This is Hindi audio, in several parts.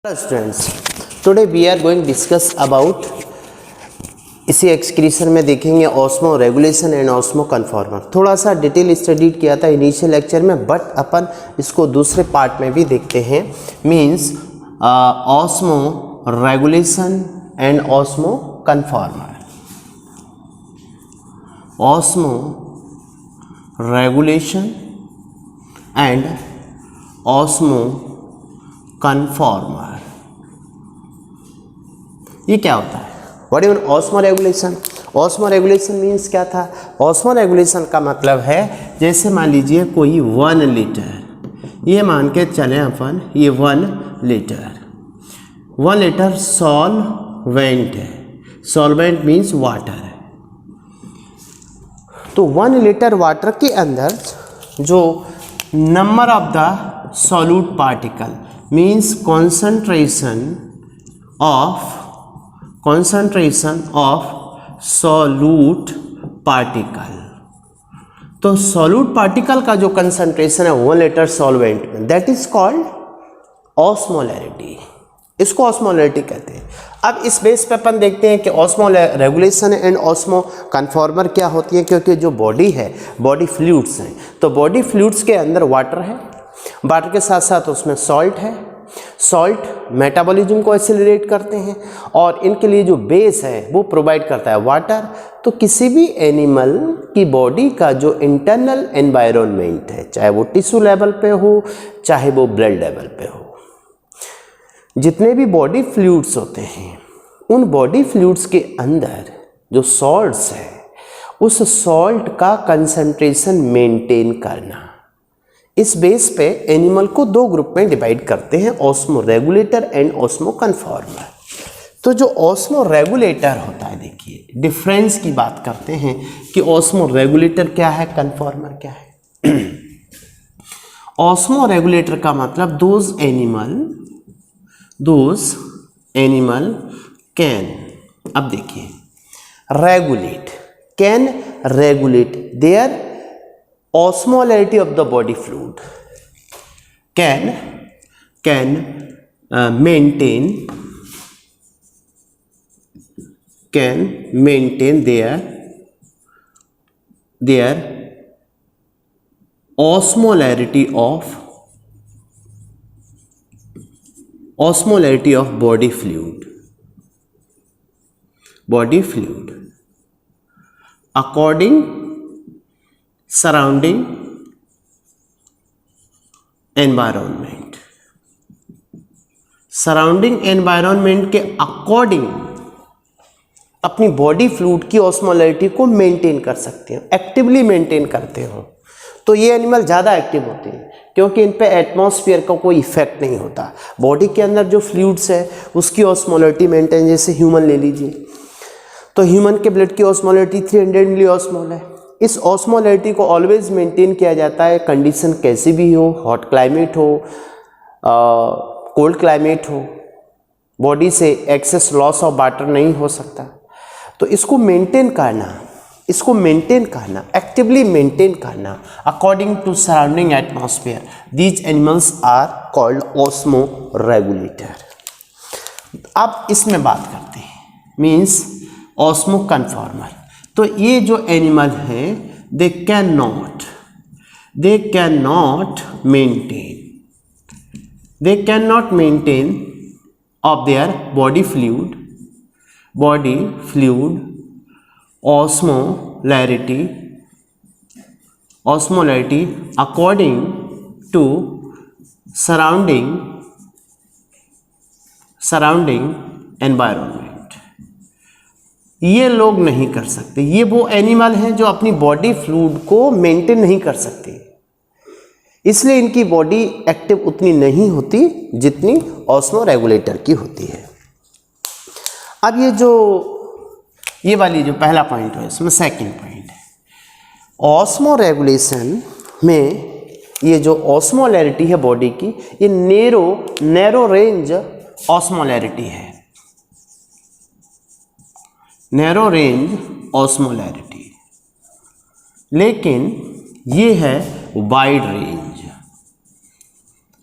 Hello students, today we are going to discuss about इसी एक्सक्रीशन में देखेंगे osmo regulation and osmo conformer. थोड़ा सा डिटेल स्टडी किया था इनिशियल लेक्चर में, बट अपन इसको दूसरे पार्ट में भी देखते हैं। Means osmo regulation and osmo conformer. Osmo regulation and osmo conformer, ये क्या होता है? What is osmo regulation? Osmo regulation means क्या था? ऑस्मो रेगुलेशन का मतलब है, जैसे मान लीजिए कोई 1 लीटर, ये मान के चले अपन, ये 1 लीटर सॉल्वेंट है। सॉल्वेंट मीन्स वाटर है। तो 1 लीटर वाटर के अंदर जो number of the solute particle means concentration of solute particle। तो solute particle का जो concentration है 1 लीटर सॉल्वेंट में, दैट इज कॉल्ड ऑस्मोलैरिटी। इसको ऑस्मोलैरिटी कहते हैं। अब इस बेस पे अपन देखते हैं कि osmo regulation and osmo conformer क्या होती है, क्योंकि जो बॉडी है, बॉडी फ्लूइड्स हैं, तो बॉडी फ्लूइड्स के अंदर वाटर है, वाटर के साथ साथ उसमें सॉल्ट है। सॉल्ट मेटाबॉलिज्म को एक्सेलरेट करते हैं और इनके लिए जो बेस है वो प्रोवाइड करता है वाटर। तो किसी भी एनिमल की बॉडी का जो इंटरनल एनवायरनमेंट है, चाहे वो टिश्यू लेवल पे हो, चाहे वो ब्लड लेवल पे हो, जितने भी बॉडी फ्लूइड्स होते हैं, उन बॉडी फ्लूइड्स के अंदर जो सॉल्ट्स है, उस सॉल्ट का कंसंट्रेशन मेंटेन करना। इस बेस पे एनिमल को 2 ग्रुप में डिवाइड करते हैं, osmo regulator and osmo conformer. तो जो ऑस्मो रेगुलेटर होता है, देखिए डिफरेंस की बात करते हैं कि ऑस्मो रेगुलेटर क्या है, कन्फॉर्मर क्या है। ऑस्मो रेगुलेटर का मतलब दोज एनिमल कैन, अब देखिए, can regulate their osmolarity of the body fluid, can maintain their osmolarity of body fluid according surrounding environment. Surrounding environment के अकॉर्डिंग अपनी बॉडी फ्लूइड की ऑस्मोलैरिटी को मेंटेन कर सकते हैं, एक्टिवली मेंटेन करते हो। तो ये एनिमल ज़्यादा एक्टिव होते हैं क्योंकि इन पे एटमॉस्फेयर का कोई इफेक्ट नहीं होता। बॉडी के अंदर जो फ्लूइड्स है उसकी ऑस्मोलैरिटी मेंटेन, जैसे ह्यूमन ले लीजिए, तो ह्यूमन के ब्लड की ऑस्मोलैरिटी 300 मिली ऑस्मोल है। इस ऑस्मोलैरिटी को ऑलवेज मेंटेन किया जाता है, कंडीशन कैसी भी हो, हॉट क्लाइमेट हो, कोल्ड क्लाइमेट हो, बॉडी से एक्सेस लॉस ऑफ वाटर नहीं हो सकता। तो इसको मेंटेन करना, एक्टिवली मेंटेन करना according to surrounding atmosphere, these animals are called osmoregulator. अब इसमें बात करते हैं, मीन्स ऑस्मो कन्फॉर्मर। तो ये जो एनिमल है, they can not maintain of their body fluid osmolarity according to surrounding environment। ये लोग नहीं कर सकते। ये वो एनिमल हैं जो अपनी बॉडी फ्लूइड को मेंटेन नहीं कर सकते, इसलिए इनकी बॉडी एक्टिव उतनी नहीं होती जितनी ऑस्मो रेगुलेटर की होती है। अब ये वाली जो पहला पॉइंट है, इसमें सेकंड पॉइंट है, ऑस्मो रेगुलेशन में ये जो ऑस्मोलैरिटी है बॉडी की, ये नैरो रेंज ऑस्मोलैरिटी है, नैरो रेंज ऑस्मोलैरिटी। लेकिन ये है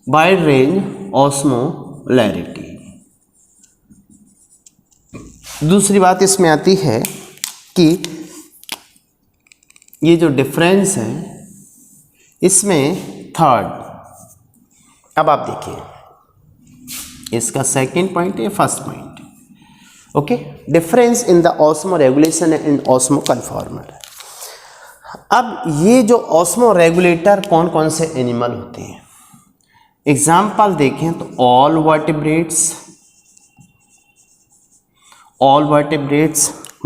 वाइड रेंज ऑस्मोलैरिटी। दूसरी बात इसमें आती है कि ये जो डिफरेंस है इसमें थर्ड, अब आप देखिए इसका सेकंड पॉइंट है, first point, okay, difference in the osmo regulation and osmo conformer. अब ये जो ऑस्मो रेगुलेटर कौन कौन से एनिमल होते हैं, एग्जाम्पल देखें तो ऑल वर्टिब्रेट्स,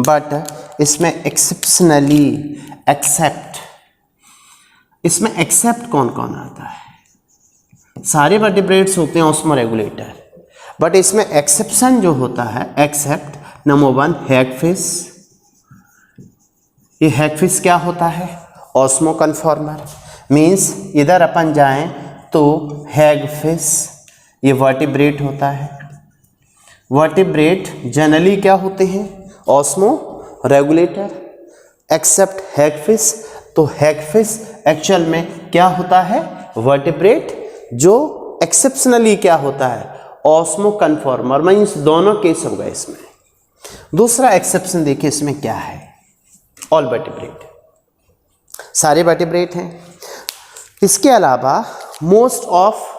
बट इसमें एक्सेप्शनली इसमें एक्सेप्ट कौन कौन आता है, सारे वर्टिब्रेट्स होते हैं ऑस्मो रेगुलेटर, बट इसमें एक्सेप्शन जो होता है, एक्सेप्ट नंबर 1 हैगफिश। ये हैगफिश क्या होता है, ऑस्मो कन्फॉर्मर, मीन्स इधर अपन जाएं तो हैगफिश ये वर्टिब्रेट होता है। वर्टिब्रेट जनरली क्या होते हैं, ऑस्मो रेगुलेटर, एक्सेप्ट हैगफिश। तो हैगफिश एक्चुअल में क्या होता है, वर्टिब्रेट, जो एक्सेप्शनली क्या होता है, ऑस्मो कन्फॉर्मर, मीन्स दोनों केस हो गए इसमें। दूसरा एक्सेप्शन देखिए इसमें क्या है, ऑल वर्टिब्रेट, सारे वर्टिब्रेट हैं। इसके अलावा मोस्ट ऑफ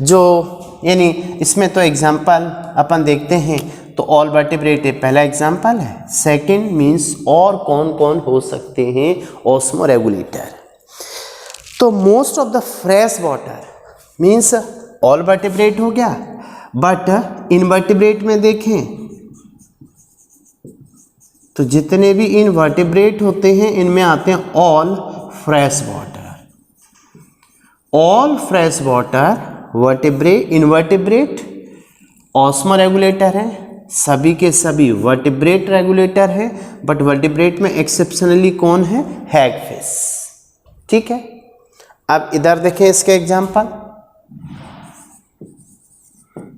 जो, यानी इसमें तो एग्जाम्पल अपन देखते हैं तो ऑल वर्टिब्रेट पहला एग्जाम्पल है, सेकंड मीन्स और कौन कौन हो सकते हैं ऑस्मो रेगुलेटर। तो most of the fresh water means all vertebrate हो गया, बट इनवर्टिब्रेट में देखें तो जितने भी इनवर्टिब्रेट होते हैं इनमें आते हैं all fresh water. All fresh water vertebrate, invertebrate osmo regulator हैं, सभी के सभी वर्टिब्रेट रेगुलेटर हैं, बट वर्टिब्रेट में एक्सेप्शनली कौन है, हैगफिश। ठीक है, अब इधर देखें इसके एग्जाम्पल,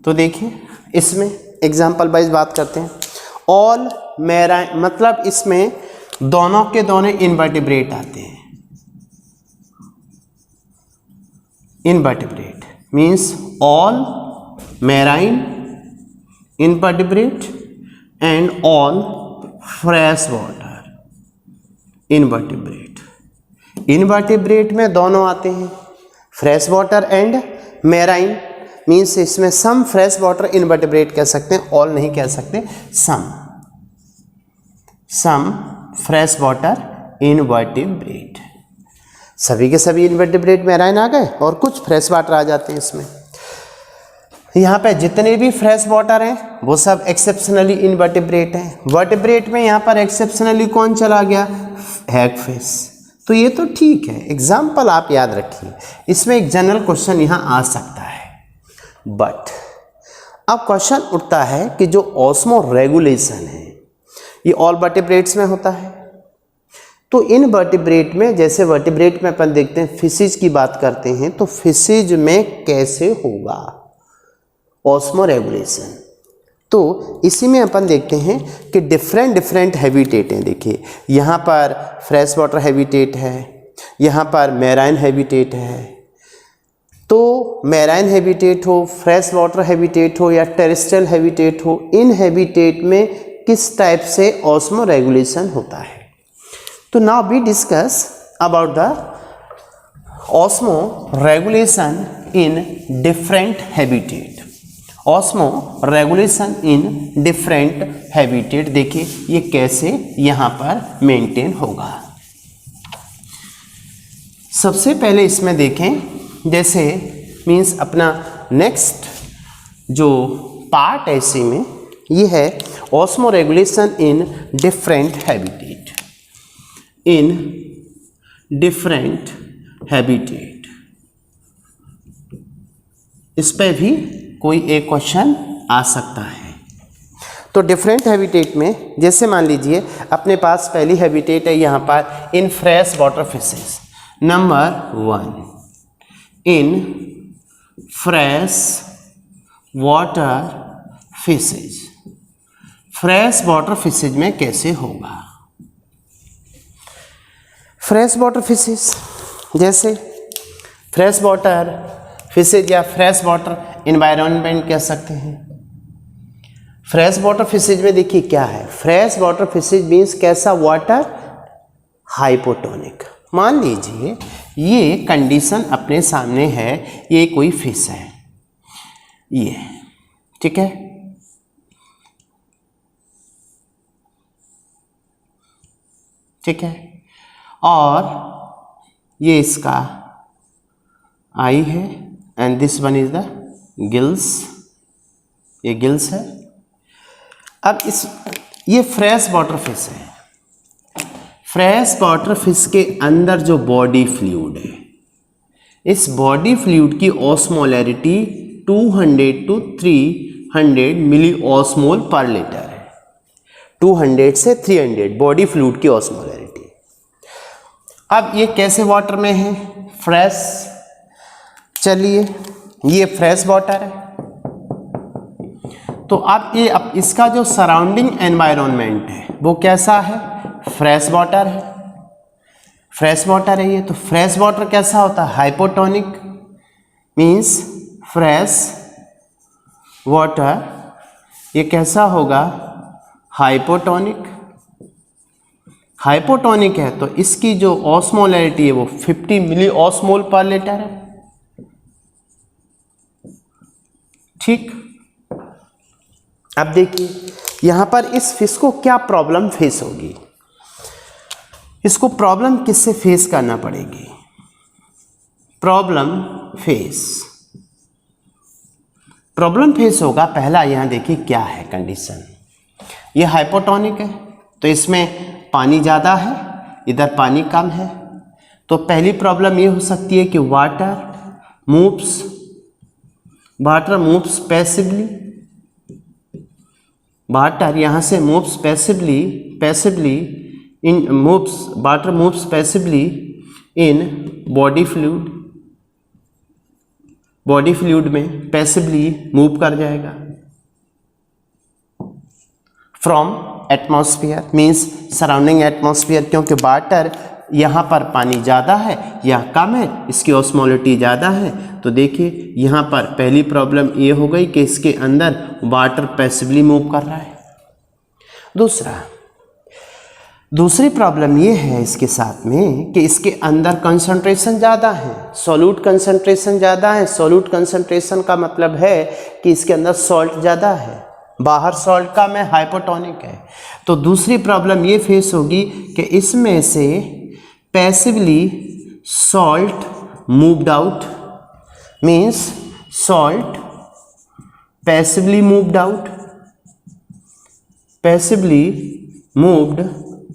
तो देखिए इसमें एग्जाम्पल वाइज बात करते हैं। ऑल मैराइन, मतलब इसमें दोनों के दोनों इनवर्टिब्रेट आते हैं, invertebrate means all marine invertebrate and all fresh water invertebrate. Invertebrate में दोनों आते हैं, fresh water and marine, means इसमें सम फ्रेश वाटर इनवर्टिब्रेट कह सकते हैं, ऑल नहीं कह सकते, सम फ्रेश वाटर इनवर्टिब्रेट, सभी के सभी इनवर्टिब्रेट मैराइन आ गए और कुछ फ्रेश वाटर आ जाते हैं इसमें। यहाँ पे जितने भी फ्रेश वाटर हैं वो सब एक्सेप्शनली इनवर्टिब्रेट हैं। वर्टिब्रेट में यहाँ पर एक्सेप्शनली कौन चला गया, हैगफिश। तो ये तो ठीक है, एग्जाम्पल आप याद रखिए, इसमें एक जनरल क्वेश्चन यहाँ आ सकता है। बट अब क्वेश्चन उठता है कि जो ऑस्मो रेगुलेशन है ये ऑल वर्टिब्रेट्स में होता है, तो इन वर्टिब्रेट में, जैसे वर्टिब्रेट में अपन देखते हैं फिशेज की बात करते हैं, तो फिशेज में कैसे होगा ऑस्मो रेगुलेशन। तो इसी में अपन देखते हैं कि डिफरेंट हैबिटेट हैं। देखिए यहाँ पर फ्रेश वाटर हैबिटेट है, यहाँ पर मैराइन हैबिटेट है। तो मैराइन हैबिटेट हो, फ्रेश वाटर हैबिटेट हो या टेरेस्ट्रियल हैबिटेट हो, इन हैबिटेट में किस टाइप से ऑस्मो रेगुलेशन होता है। तो now we discuss about the osmoregulation in different habitat. Osmoregulation in different habitat, देखिए ये कैसे यहाँ पर मेंटेन होगा। सबसे पहले इसमें देखें, जैसे मीन्स अपना नेक्स्ट जो पार्ट है इसी में ये है osmo regulation in different habitat, in different habitat. इस पे भी कोई एक क्वेश्चन आ सकता है। तो डिफरेंट हैबिटेट में जैसे मान लीजिए अपने पास पहली हैबिटेट है यहाँ पर in fresh water fishes. Number 1 in fresh water fishes. Fresh water fishes में कैसे होगा, फ्रेश वाटर फिशेज, जैसे फ्रेश वाटर फिशेज या फ्रेश वाटर एनवायरनमेंट कह सकते हैं। फ्रेश वाटर फिशेज में देखिए क्या है, फ्रेश वाटर फिशेज मीन्स कैसा वाटर, हाइपोटोनिक। मान लीजिए ये कंडीशन अपने सामने है, ये कोई फिश है ये, ठीक है, ठीक है, और ये इसका आई है and this one is the gills, ये गिल्स है। अब ये फ्रेश वाटर फिश है, फ्रेश वाटर फिश के अंदर जो बॉडी फ्लूइड है, इस बॉडी फ्लूइड की ऑस्मोलैरिटी 200 to 300 मिली ऑस्मोल पर लीटर है, 200 से 300 बॉडी फ्लूइड की ऑस्मोलैरिटी। अब ये कैसे वाटर में है, फ्रेश, चलिए ये फ्रेश वाटर है, तो अब इसका जो सराउंडिंग एनवायरनमेंट है वो कैसा है, फ्रेश वाटर है, फ्रेश वाटर है ये। तो फ्रेश वाटर कैसा होता है, हाइपोटोनिक, मीन्स फ्रेश वाटर ये कैसा होगा, हाइपोटोनिक। हाइपोटोनिक है तो इसकी जो ऑस्मोलैरिटी है वो 50 मिली ऑस्मोल पर लीटर है, ठीक। अब देखिए यहां पर इस फिश को क्या प्रॉब्लम फेस होगी, इसको प्रॉब्लम किससे फेस करना पड़ेगी, प्रॉब्लम फेस होगा। पहला यहां देखिए क्या है कंडीशन, ये हाइपोटोनिक है तो इसमें पानी ज़्यादा है, इधर पानी कम है, तो पहली प्रॉब्लम ये हो सकती है कि वाटर मूव्स पैसिवली, वाटर यहाँ से moves passively water moves passively in body fluid में पैसिवली मूव कर जाएगा from atmosphere, means surrounding atmosphere, क्योंकि वाटर यहाँ पर पानी ज़्यादा है या कम है, इसकी ऑस्मोलिटी ज़्यादा है। तो देखिए यहाँ पर पहली प्रॉब्लम ये हो गई कि इसके अंदर वाटर पैसिवली मूव कर रहा है। दूसरी प्रॉब्लम ये है इसके साथ में कि इसके अंदर कंसंट्रेशन ज़्यादा है, सॉल्यूट कंसंट्रेशन ज़्यादा है। सॉल्यूट कंसंट्रेशन का मतलब है कि इसके अंदर सॉल्ट ज़्यादा है, बाहर सॉल्ट कम है, हाइपोटोनिक है। तो दूसरी प्रॉब्लम ये फेस होगी कि इसमें से passively salt moved out, means salt passively moved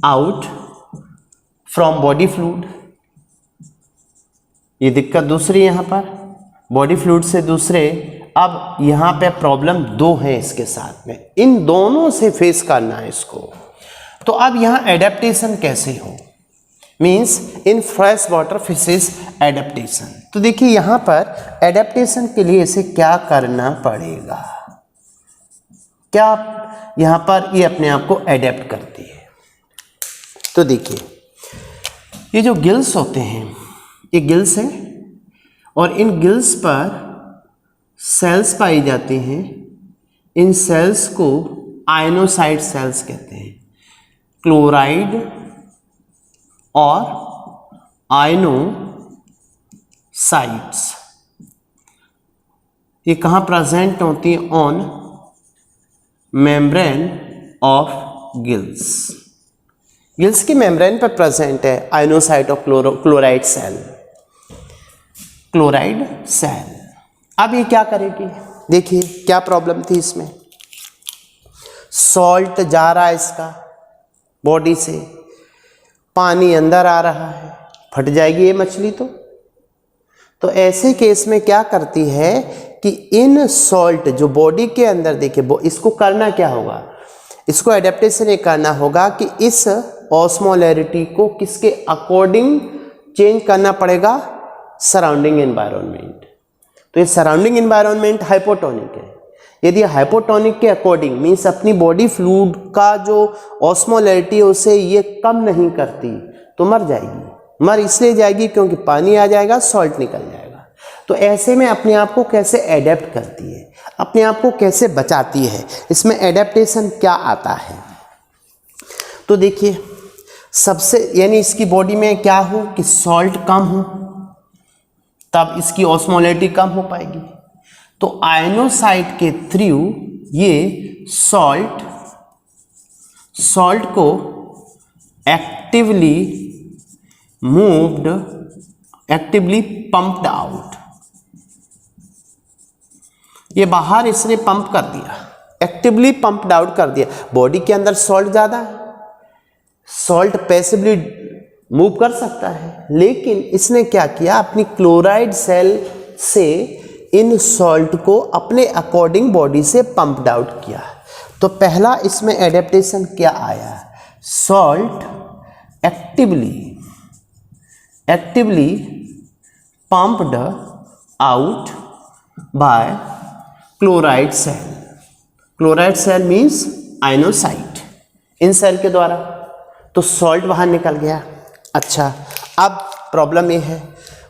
out from body fluid. ये दिक्कत दूसरी यहाँ पर बॉडी फ्लूइड से दूसरे। अब यहाँ पे प्रॉब्लम दो है इसके साथ में, इन दोनों से फेस करना है इसको। तो अब यहाँ एडेप्टेशन कैसे हो, means in fresh water fishes adaptation. तो देखिए यहाँ पर एडेप्टेशन के लिए इसे क्या करना पड़ेगा, क्या यहाँ पर ये अपने आप को एडेप्ट करती है। तो देखिए ये जो गिल्स होते हैं, ये गिल्स हैं और इन गिल्स पर सेल्स पाई जाती हैं। इन सेल्स को आयनोसाइड सेल्स कहते हैं, क्लोराइड और आयनोसाइड्स। ये कहाँ प्रेजेंट होती है, on membrane of gills. Gills की मेम्ब्रेन पर प्रेजेंट है आयनोसाइड और क्लोराइड सेल। अब ये क्या करेगी, देखिए क्या प्रॉब्लम थी इसमें, सॉल्ट जा रहा है इसका बॉडी से, पानी अंदर आ रहा है, फट जाएगी ये मछली। तो ऐसे केस में क्या करती है कि इन सॉल्ट जो बॉडी के अंदर, देखिए इसको करना क्या होगा, इसको एडेप्टेशन ये करना होगा कि इस ऑस्मोलैरिटी को किसके अकॉर्डिंग चेंज करना पड़ेगा, सराउंडिंग एनवायरनमेंट। तो ये सराउंडिंग एनवायरनमेंट हाइपोटोनिक है, यदि हाइपोटोनिक के अकॉर्डिंग मीन्स अपनी बॉडी फ्लूइड का जो ऑस्मोलैरिटी है उसे ये कम नहीं करती तो मर जाएगी। मर इसलिए जाएगी क्योंकि पानी आ जाएगा, सॉल्ट निकल जाएगा। तो ऐसे में अपने आप को कैसे एडेप्ट करती है। अपने आप को कैसे बचाती है, इसमें एडेप्टेशन क्या आता है। तो देखिए सबसे यानी इसकी बॉडी में क्या हो कि सॉल्ट कम हो, तब इसकी ऑस्मोलैरिटी कम हो पाएगी। तो आयनोसाइट के थ्रू ये सॉल्ट को एक्टिवली पंप्ड आउट, ये बाहर इसने पंप कर दिया, एक्टिवली पंप्ड आउट कर दिया। बॉडी के अंदर सॉल्ट ज़्यादा है, सॉल्ट पैसिवली मूव कर सकता है, लेकिन इसने क्या किया, अपनी क्लोराइड सेल से इन सॉल्ट को अपने अकॉर्डिंग बॉडी से पंप्ड आउट किया। तो पहला इसमें एडेप्टेशन क्या आया, salt actively pumped out by chloride cell. Chloride cell means ionocyte, इन सेल के द्वारा तो सॉल्ट बाहर निकल गया। अच्छा, अब प्रॉब्लम ये है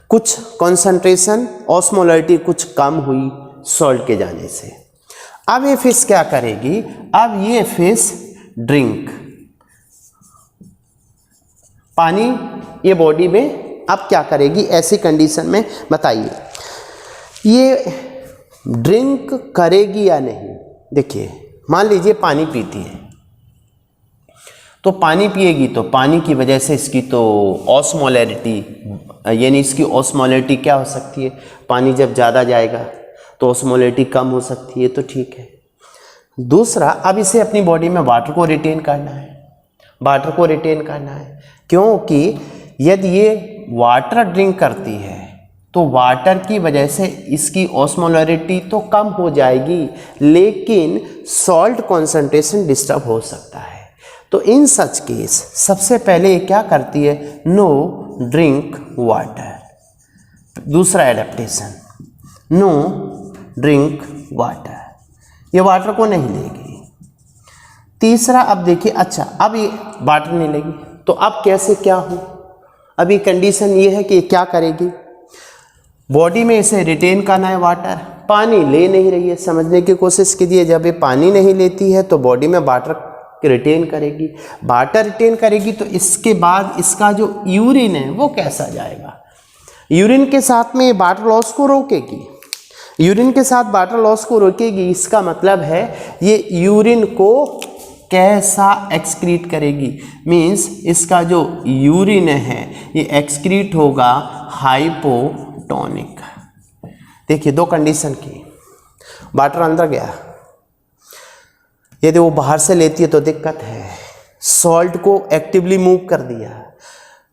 कुछ कॉन्सेंट्रेशन ऑस्मोलैरिटी कुछ कम हुई सॉल्ट के जाने से। अब ये फिश क्या करेगी, अब ये फिश ड्रिंक पानी ये बॉडी में अब क्या करेगी ऐसी कंडीशन में, बताइए ये ड्रिंक करेगी या नहीं। देखिए मान लीजिए पानी पीती है, तो पानी पिएगी तो पानी की वजह से इसकी तो ऑस्मोलैरिटी यानी इसकी ऑस्मोलैरिटी क्या हो सकती है, पानी जब ज़्यादा जाएगा तो ऑस्मोलैरिटी कम हो सकती है, तो ठीक है। दूसरा, अब इसे अपनी बॉडी में वाटर को रिटेन करना है, क्योंकि यदि ये वाटर ड्रिंक करती है तो वाटर की वजह से इसकी ऑस्मोलैरिटी तो कम हो जाएगी, लेकिन सॉल्ट कॉन्सेंट्रेशन डिस्टर्ब हो सकता है। तो इन सच केस सबसे पहले ये क्या करती है, नो ड्रिंक वाटर। दूसरा एडेप्टेशन, नो ड्रिंक वाटर, ये वाटर को नहीं लेगी। तीसरा, अब देखिए, अच्छा अब ये वाटर नहीं लेगी तो अब कैसे क्या हो, अभी कंडीशन ये है कि ये क्या करेगी, बॉडी में इसे रिटेन करना है वाटर, पानी ले नहीं रही है। समझने की कोशिश कीजिए, जब ये पानी नहीं लेती है तो बॉडी में वाटर रिटेन करेगी, वाटर रिटेन करेगी तो इसके बाद इसका जो यूरिन है वो कैसा जाएगा, यूरिन के साथ में वाटर लॉस को रोकेगी, इसका मतलब है ये यूरिन को कैसा एक्सक्रीट करेगी, मीन्स इसका जो यूरिन है ये एक्सक्रीट होगा हाइपोटोनिक। देखिए दो कंडीशन की, वाटर अंदर गया, यदि वो बाहर से लेती है तो दिक्कत है, सॉल्ट को एक्टिवली मूव कर दिया,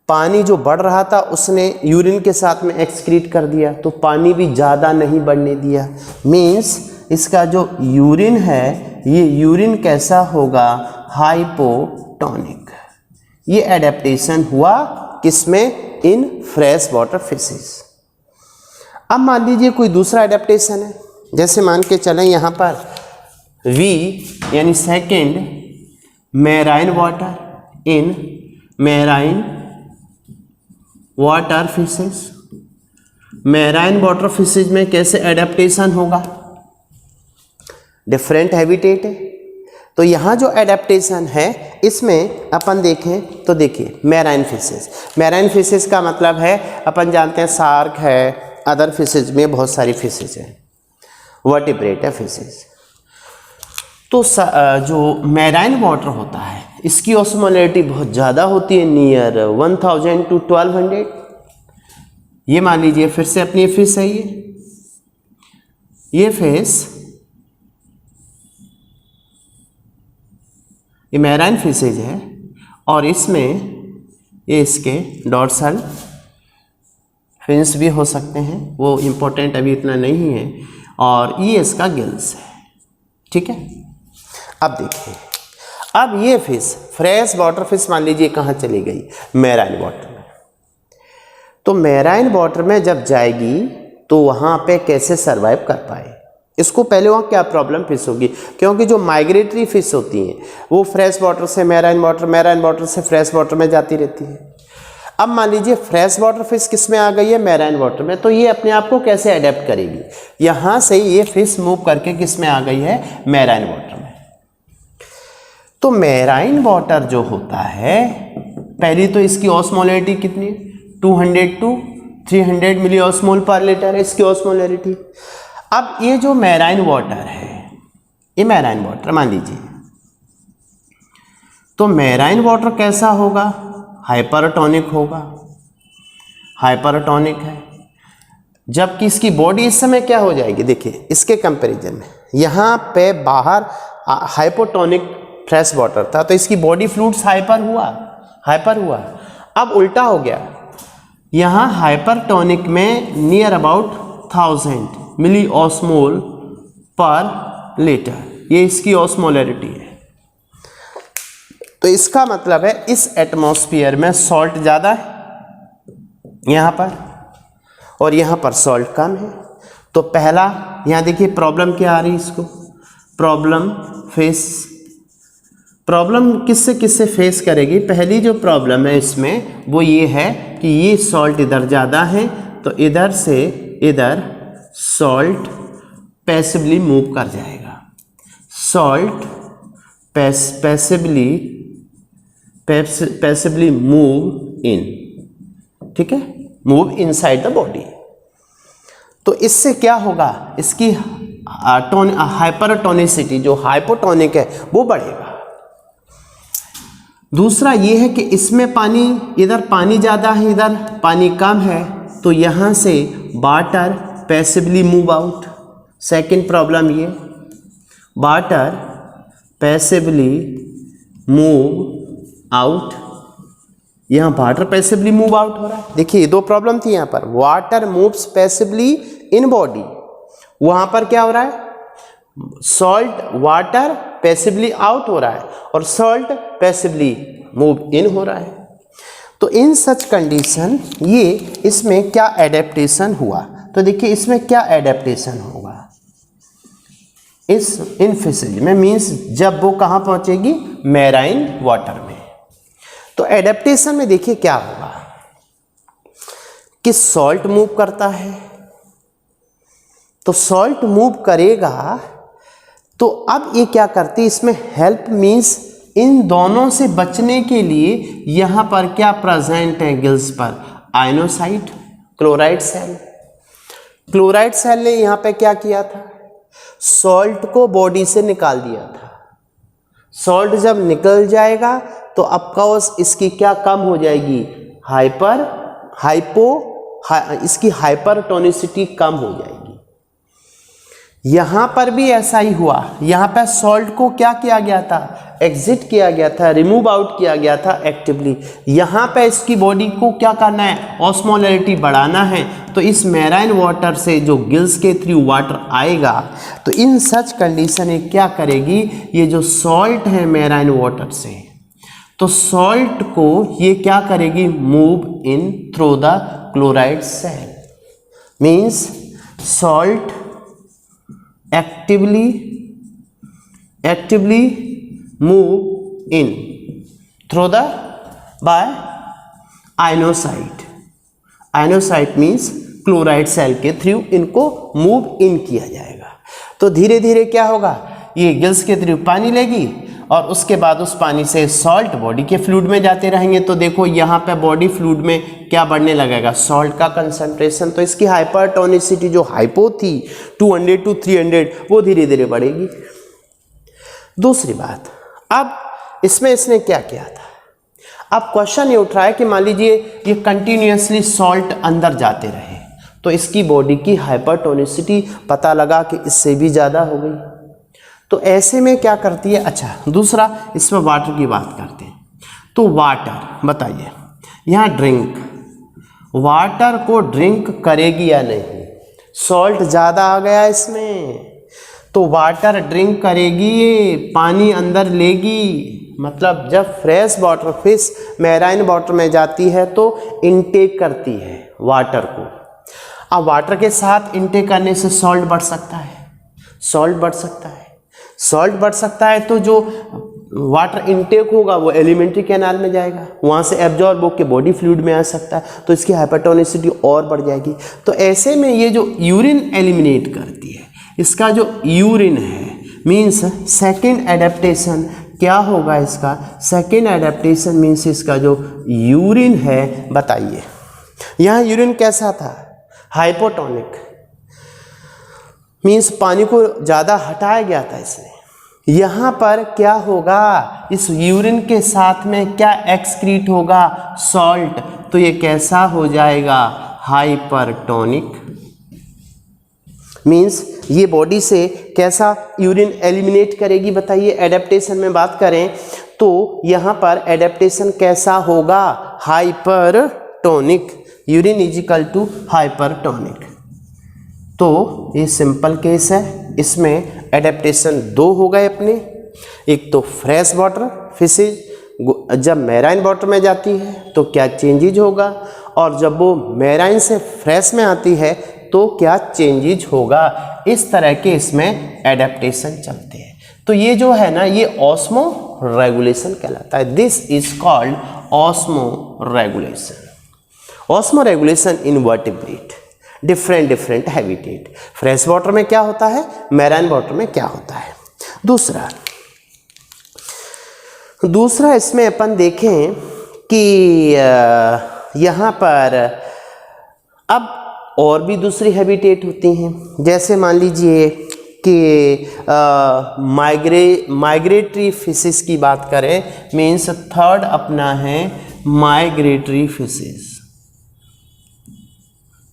पानी जो बढ़ रहा था उसने यूरिन के साथ में एक्सक्रीट कर दिया, तो पानी भी ज़्यादा नहीं बढ़ने दिया, मीन्स इसका जो यूरिन है ये यूरिन कैसा होगा, हाइपोटोनिक। ये एडेप्टेशन हुआ किसमें, इन फ्रेश वाटर फिशेस। अब मान लीजिए कोई दूसरा एडेप्टेशन है, जैसे मान के चलें यहाँ पर वी यानी second marine water in marine water fishes. Marine water fishes में कैसे एडेप्टेशन होगा, डिफरेंट हैबिटेट है, तो यहाँ जो एडेप्टेशन है इसमें अपन देखें तो देखिए मैराइन फिशेज का मतलब है अपन जानते हैं शार्क है, अदर फिशेज में बहुत सारी फिशेज हैं, वर्टिब्रेट है फिशेज। तो जो मैराइन वाटर होता है इसकी ऑस्मोलैरिटी बहुत ज़्यादा होती है, नियर 1000 to 1200। ये मान लीजिए फिर से अपनी फिश है, ये फिश, ये मैराइन फिशेज है और इसमें ये इसके डॉर्सल फिन्स भी हो सकते हैं, वो इम्पोर्टेंट अभी इतना नहीं है, और ये इसका गिल्स है, ठीक है। अब देखिए, अब ये फिश फ्रेश वाटर फिश मान लीजिए कहाँ चली गई, मैराइन वाटर में। तो मैराइन वाटर में जब जाएगी तो वहाँ पे कैसे सरवाइव कर पाए, इसको पहले वहाँ क्या प्रॉब्लम फेस होगी, क्योंकि जो माइग्रेटरी फिश होती हैं वो फ्रेश वाटर से मैराइन वाटर से फ्रेश वाटर में जाती रहती है। अब मान लीजिए फ्रेश वाटर फिश किस में आ गई है, मैराइन वाटर में, तो ये अपने आप को कैसे अडेप्ट करेगी, यहाँ से ये फिश मूव करके किस में आ गई है, मैराइन वाटर में। तो मैराइन वाटर जो होता है, पहली तो इसकी ऑस्मोलैरिटी कितनी, 200 to 300 मिली ऑस्मोल पर लीटर है इसकी ऑस्मोलैरिटी। अब ये जो मैराइन वाटर है, ये मैराइन वाटर मान लीजिए, तो मैराइन वाटर कैसा होगा, हाइपरटोनिक होगा, हाइपरटोनिक है, जबकि इसकी बॉडी इस समय क्या हो जाएगी, देखिए इसके कंपैरिजन में यहाँ पे बाहर हाइपोटोनिक फ्रेश वाटर था, तो इसकी बॉडी फ्लूइड्स हाइपर हुआ। अब उल्टा हो गया, यहाँ हाइपरटोनिक में नियर अबाउट 1000 मिली ऑस्मोल पर लीटर, ये इसकी ऑस्मोलैरिटी है। तो इसका मतलब है इस एटमॉस्फेयर में सॉल्ट ज़्यादा है यहाँ पर, और यहाँ पर सॉल्ट कम है। तो पहला यहाँ देखिए प्रॉब्लम क्या आ रही है, इसको प्रॉब्लम किससे किससे फेस करेगी। पहली जो प्रॉब्लम है इसमें वो ये है कि ये सॉल्ट इधर ज़्यादा है, तो इधर से इधर सॉल्ट पैसिवली मूव कर जाएगा, सॉल्ट पैसिवली मूव इन, ठीक है, मूव इनसाइड द बॉडी। तो इससे क्या होगा, इसकी हाइपरटोनिसिटी जो हाइपोटोनिक है वो बढ़ेगा। दूसरा ये है कि इसमें पानी, इधर पानी ज़्यादा है इधर पानी कम है, तो यहाँ से water passively move out. Second problem ये, वाटर पैसिवली मूव आउट, यहाँ वाटर पैसिवली मूव आउट हो रहा है। देखिए दो प्रॉब्लम थी यहाँ पर, water moves passively in body, वहाँ पर क्या हो रहा है, सॉल्ट वाटर पैसिवली आउट हो रहा है और सॉल्ट पैसिवली मूव इन हो रहा है। तो इन सच कंडीशन ये इसमें क्या एडेप्टेशन हुआ, तो देखिए इसमें क्या एडेप्टेशन होगा इस इन फिशरीज में, मीन्स जब वो कहाँ पहुँचेगी, मैराइन वाटर में। तो एडेप्टेशन में देखिए क्या होगा कि सॉल्ट मूव करता है, तो सॉल्ट मूव करेगा, तो अब ये क्या करती है, इसमें हेल्प मीन्स इन दोनों से बचने के लिए यहाँ पर क्या प्रेजेंट है गिल्स पर, आयनोसाइट क्लोराइड सेल। क्लोराइड सेल ने यहाँ पे क्या किया था, सॉल्ट को बॉडी से निकाल दिया था। सॉल्ट जब निकल जाएगा तो ऑफकोर्स इसकी क्या कम हो जाएगी, इसकी हाइपरटोनिसिटी कम हो जाएगी। यहाँ पर भी ऐसा ही हुआ, यहाँ पर सॉल्ट को क्या किया गया था, एग्जिट किया गया था, रिमूव आउट किया गया था एक्टिवली। यहाँ पे इसकी बॉडी को क्या करना है, ऑस्मोलैरिटी बढ़ाना है, तो इस मैराइन वाटर से जो गिल्स के थ्रू वाटर आएगा, तो इन सच कंडीशन ये क्या करेगी, ये जो सॉल्ट है मैराइन वाटर से, तो सॉल्ट को ये क्या करेगी, move in through the chloride cell, means salt actively move in through the by ionocyte means chloride cell के थ्रू इनको मूव इन किया जाएगा। तो धीरे धीरे क्या होगा, ये गिल्स के थ्रू पानी लेगी और उसके बाद उस पानी से सॉल्ट बॉडी के फ्लूइड में जाते रहेंगे। तो देखो यहाँ पे बॉडी फ्लूइड में क्या बढ़ने लगेगा, सॉल्ट का कंसंट्रेशन। तो इसकी हाइपरटोनिसिटी जो हाइपो थी 200 to 300 वो धीरे धीरे बढ़ेगी। दूसरी बात, अब इसमें इसने क्या किया था, अब क्वेश्चन ये उठ रहा है कि मान लीजिए ये कंटिन्यूसली सॉल्ट अंदर जाते रहे, तो इसकी बॉडी की हाइपरटोनिसिटी पता लगा कि इससे भी ज़्यादा हो गई। तो ऐसे में क्या करती है, अच्छा दूसरा इसमें वाटर की बात करते हैं। तो वाटर बताइए, यहाँ ड्रिंक, वाटर को ड्रिंक करेगी या नहीं, सॉल्ट ज़्यादा आ गया इसमें, तो वाटर ड्रिंक करेगी, ये पानी अंदर लेगी। मतलब जब fresh water fish marine water में जाती है तो इनटेक करती है वाटर को। अब वाटर के साथ इनटेक करने से सॉल्ट बढ़ सकता है, तो जो वाटर इनटेक होगा वो एलिमेंट्री कैनाल में जाएगा, वहाँ से एब्जॉर्ब होकर बॉडी फ्लूइड में आ सकता है, तो इसकी हाइपरटोनिसिटी और बढ़ जाएगी। तो ऐसे में ये जो यूरिन एलिमिनेट करती है, इसका जो यूरिन है मीन्स सेकेंड एडेप्टेशन क्या होगा इसका, सेकेंड एडेप्टेशन मीन्स इसका जो यूरिन है, बताइए यहाँ यूरिन कैसा था, हाइपोटोनिक, मीन्स पानी को ज़्यादा हटाया गया था इसने। यहाँ पर क्या होगा, इस यूरिन के साथ में क्या एक्सक्रीट होगा, सॉल्ट, तो ये कैसा हो जाएगा, हाइपरटोनिक। मीन्स ये बॉडी से कैसा यूरिन एलिमिनेट करेगी, बताइए। एडेप्टेशन में बात करें तो यहाँ पर एडेप्टेशन कैसा होगा, hypertonic, urine is equal to hypertonic. तो ये सिंपल केस है, इसमें एडेप्टेशन दो हो गए अपने, एक तो फ्रेश वाटर फिशेज जब मैराइन वाटर में जाती है तो क्या चेंजेज होगा, और जब वो मैराइन से फ्रेश में आती है तो क्या चेंजेज होगा। इस तरह के इसमें एडेप्टेशन चलते हैं। तो ये जो है ना, ये ऑस्मो रेगुलेशन कहलाता है। This is called osmo regulation. Osmo regulation in vertebrate, different habitat. Fresh water में क्या होता है, मैराइन वाटर में क्या होता है। दूसरा इसमें अपन देखें कि यहाँ पर अब और भी दूसरी हैबिटेट होती हैं। जैसे मान लीजिए कि माइग्रेटरी फिशेस की बात करें, मीन्स थर्ड अपना है माइग्रेटरी फिशेस।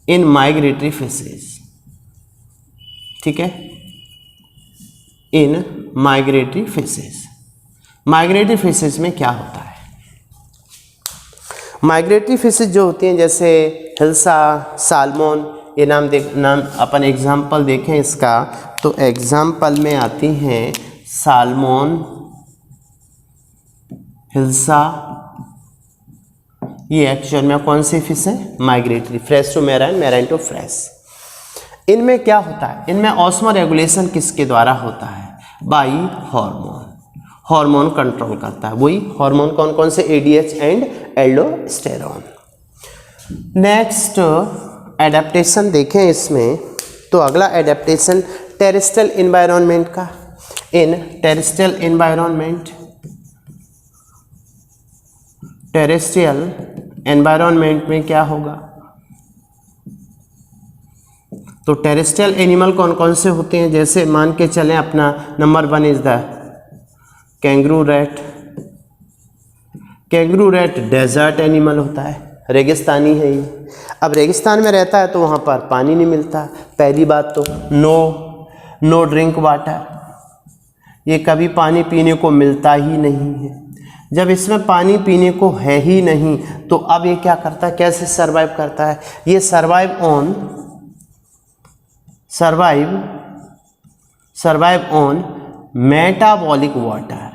इन माइग्रेटरी फिशेस, ठीक है, इन माइग्रेटरी फिशेस। माइग्रेटरी फिशेस में क्या होता है, माइग्रेटरी फिशेस जो होती हैं जैसे हिल्सा, साल्मोन, ये नाम अपन एग्जाम्पल देखें इसका, तो एग्जाम्पल में आती हैं साल्मोन, हिल्सा, ये एक्चुअल में कौन सी फिश है, migratory, fresh to marine, marine to fresh. इनमें क्या होता है, इनमें ऑस्मो रेगुलेशन किसके द्वारा होता है, बाई हार्मोन। हार्मोन कंट्रोल करता है, वही हार्मोन कौन कौन से, ADH and aldosterone. Next adaptation देखें इसमें, तो अगला एडेप्टेशन टेरेस्ट्रियल एनवायरनमेंट का। In terrestrial environment, terrestrial environment में क्या होगा, तो टेरेस्ट्रियल एनिमल कौन कौन से होते हैं, जैसे मान के चलें अपना number 1 is the kangaroo rat. Kangaroo rat desert animal होता है, रेगिस्तानी है ये। अब रेगिस्तान में रहता है तो वहाँ पर पानी नहीं मिलता, पहली बात तो नो ड्रिंक वाटर, ये कभी पानी पीने को मिलता ही नहीं है। जब इसमें पानी पीने को है ही नहीं तो अब ये क्या करता है, कैसे सरवाइव करता है, ये सर्वाइव ऑन मेटाबॉलिक वाटर।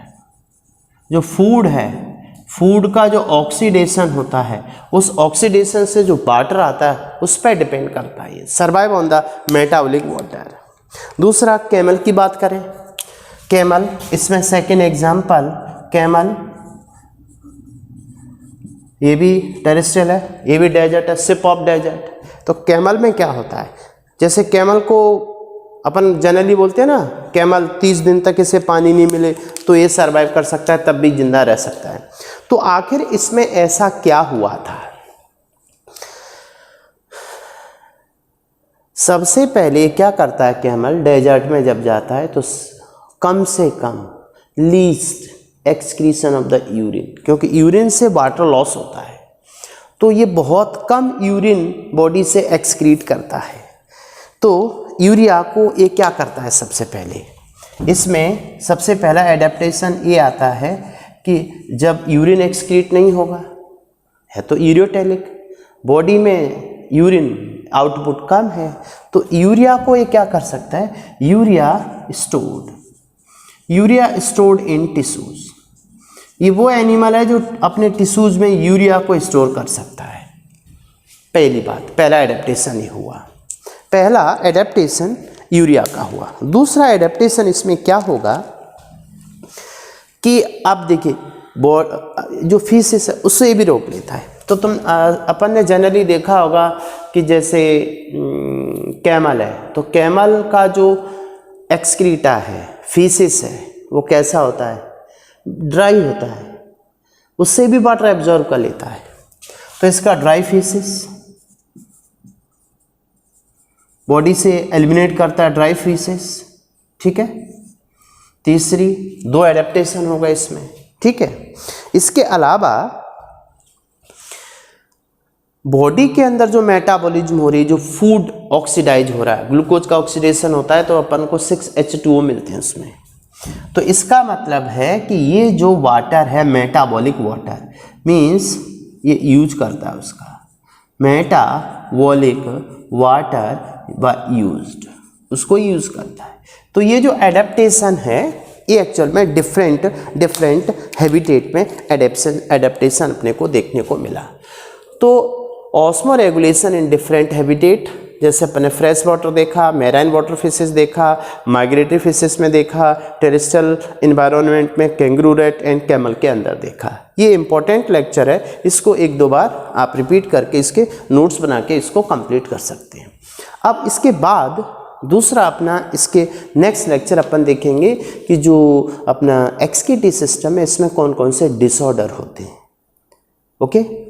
जो फूड है, फूड का जो ऑक्सीडेशन होता है, उस ऑक्सीडेशन से जो वाटर आता है उस पर डिपेंड करता है, ये survive on the metabolic water. दूसरा कैमल की बात करें, कैमल, इसमें सेकेंड एग्जाम्पल कैमल, ये भी टेरेस्ट्रियल है, ये भी डेजर्ट है, सिप ऑफ डेजर्ट। तो कैमल में क्या होता है, जैसे कैमल को अपन जनरली बोलते हैं ना, कैमल 30 दिन तक इसे पानी नहीं मिले तो ये सरवाइव कर सकता है, तब भी जिंदा रह सकता है। तो आखिर इसमें ऐसा क्या हुआ था, सबसे पहले क्या करता है कैमल, डेजर्ट में जब जाता है तो कम से कम least excretion of the urine, क्योंकि यूरिन से वाटर लॉस होता है, तो ये बहुत कम यूरिन बॉडी से एक्सक्रीट करता है। तो यूरिया को ये क्या करता है, सबसे पहले इसमें सबसे पहला एडेप्टेशन ये आता है कि जब यूरिन एक्सक्रीट नहीं होगा, है तो यूरियोटेलिक, बॉडी में यूरिन आउटपुट कम है, तो यूरिया को ये क्या कर सकता है, यूरिया स्टोर्ड इन टिश्यूज। ये वो एनिमल है जो अपने टिश्यूज में यूरिया को स्टोर कर सकता है। पहली बात, पहला एडेप्टेशन ये हुआ, पहला एडेप्टेशन यूरिया का हुआ। दूसरा एडेप्टेशन इसमें क्या होगा कि आप देखिए जो फीसिस है उससे भी रोक लेता है। तो तुम अपन ने जनरली देखा होगा कि जैसे कैमल है, तो कैमल का जो एक्सक्रीटा है, फीसिस है, वो कैसा होता है? ड्राई होता है, उससे भी वाटर एब्जॉर्ब कर लेता है। तो इसका ड्राई फीसिस बॉडी से एलिमिनेट करता है, ड्राई फीसिस, ठीक है। तीसरी 2 एडेप्टेशन होगा इसमें, ठीक है। इसके अलावा बॉडी के अंदर जो मेटाबॉलिज्म हो रही है, जो फूड ऑक्सीडाइज हो रहा है, ग्लूकोज का ऑक्सीडेशन होता है, तो अपन को 6H2O मिलते हैं उसमें। तो इसका मतलब है कि ये जो वाटर है, मेटाबॉलिक वाटर मीन्स ये यूज करता है उसका, मेटाबॉलिक वाटर यूज्ड, उसको यूज करता है। तो ये जो एडेप्टेशन है ये एक्चुअल में डिफरेंट हैबिटेट में एडेप्टेशन अपने को देखने को मिला। तो osmo regulation in different habitat, जैसे अपने फ्रेश वाटर देखा, मैराइन वाटर फिशेस देखा, माइग्रेटरी फिशेस में देखा, टेरेस्ट्रियल इन्वायरमेंट में कैंगरू रैट एंड कैमल के अंदर देखा। ये इंपॉर्टेंट लेक्चर है, इसको 1-2 बार आप रिपीट करके इसके नोट्स बना के इसको कंप्लीट कर सकते हैं। अब इसके बाद दूसरा अपना इसके नेक्स्ट लेक्चर अपन देखेंगे कि जो अपना एक्सक्रीटरी सिस्टम है इसमें कौन कौन से डिसऑर्डर होते हैं। ओके।